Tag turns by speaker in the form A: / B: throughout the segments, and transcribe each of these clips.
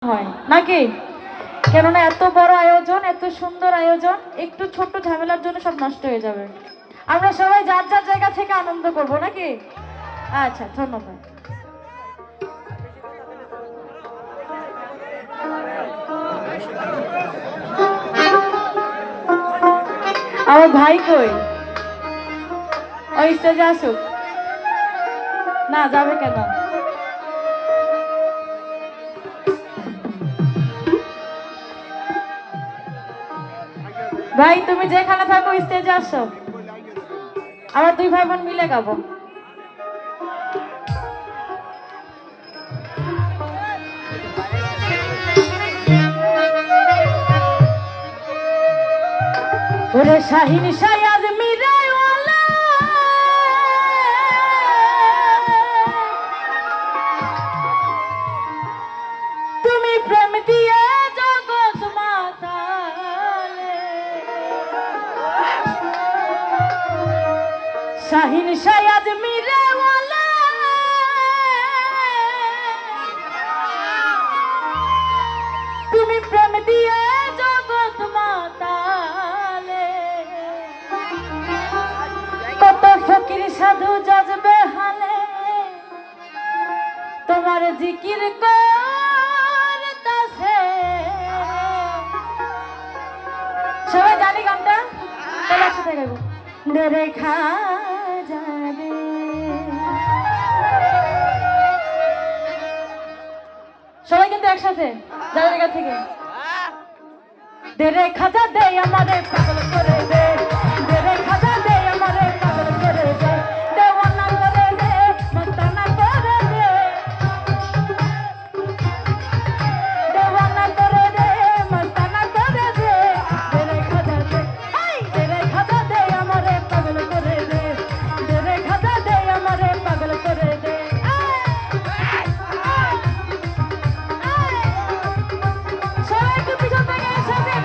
A: হয় নাকি? কেননা এত বড় আয়োজন, এত সুন্দর আয়োজন, একটু ছোট্ট ঝামেলার জন্য সব নষ্ট হয়ে যাবে। আমরা সবাই যার যার জায়গা থেকে আনন্দ করব নাকি? আচ্ছা, ধন্যবাদ। আমার ভাই কই? ওই স্টেজে আসুক। না, যাবে কেন? ভাই তুমি যেখানে থাকো স্টেজে আসো, আমরা দুই ভাই বোন মিলে গাবো। ওরে শাহিন শায়াজ মিরাওয়ালা, তুমি প্রেম দিয়ে জগৎ মাতালে। শাহিন শায়াজ মিরাওয়ালা, তুমি প্রেম দিয়ে জগৎ মাতালে। কত ফকির সাধু জজবে হালে তোমার জিকির করতাছে। সবাই জানি গানটা, তাহলে একসাথে গাইবো। ডেরে খা যাবে, সবাই কিন্তু একসাথে যার জায়গা থেকে। ডেরে খাজা দে আমারে পাগল করে দে, ডেরে খাজা দে আমারে পাগল করে দে, দেওয়ানা করে দে, মস্তানা করে দে, দেওয়ানা করে দে, মস্তানা করে দে। ডেরে খাজা দে, ডেরে খাজা দে আমারে পাগল করে দে, ডেরে খাজা দে আমারে পাগল করে দে। সবাই একটু পিছন থেকে একসাথে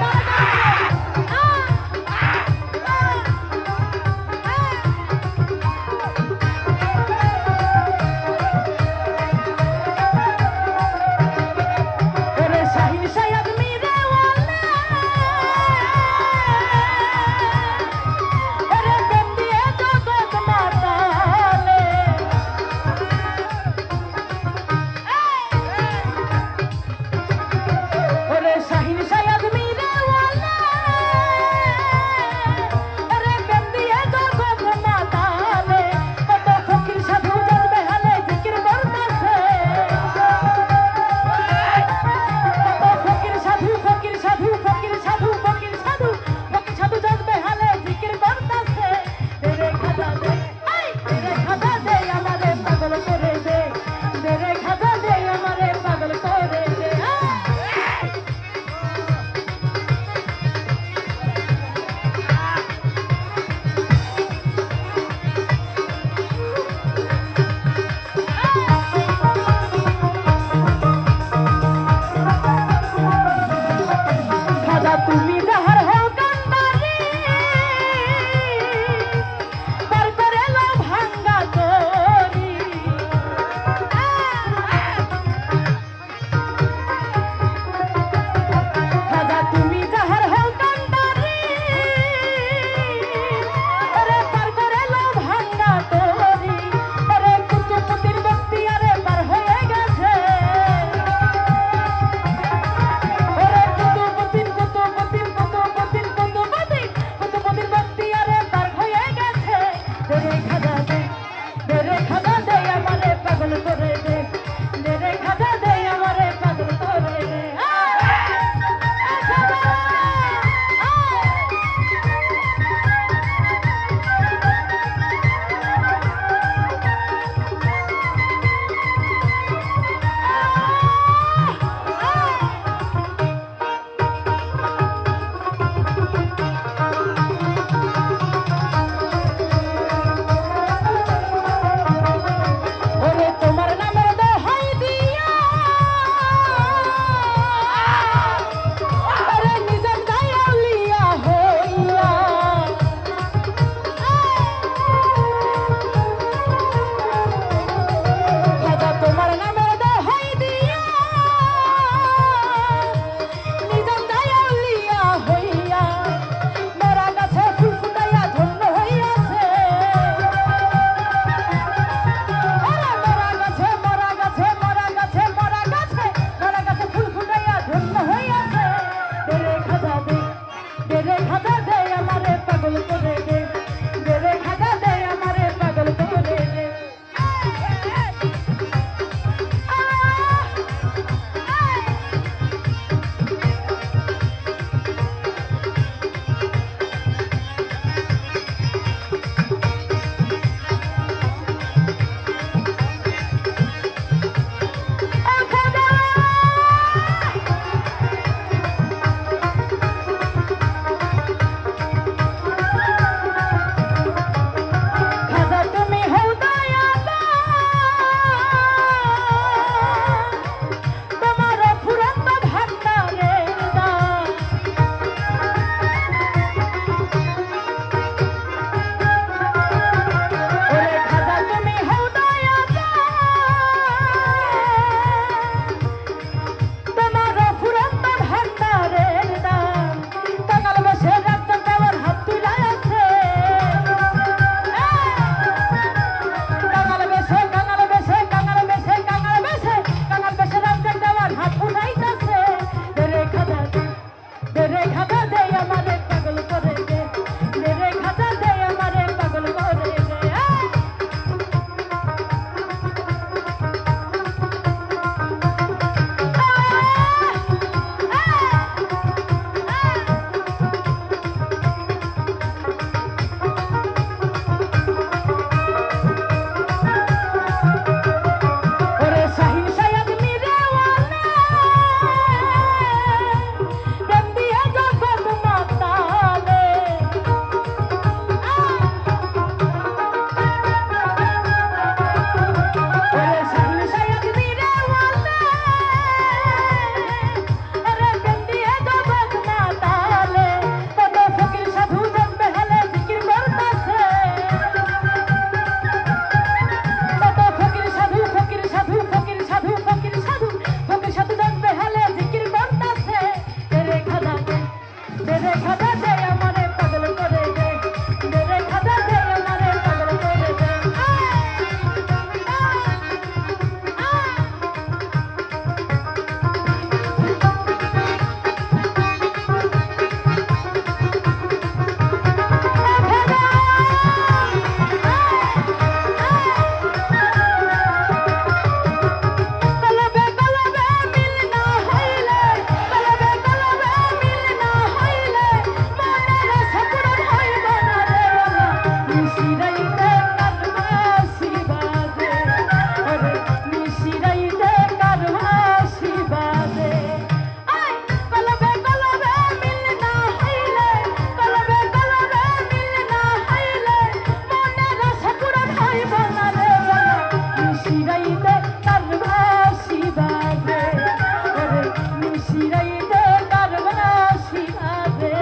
A: মিশিরাইতে কারবাসি বাজে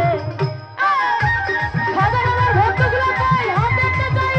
A: খাজা আমার ভক্তগুলো কই হাত দেখতে চাই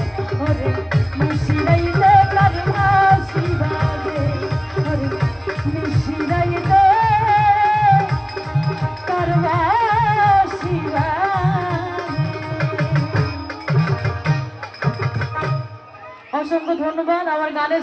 A: পরে মিশিরাইতে কারবাসি বাজে অসংখ্য ধন্যবাদ আমার গানের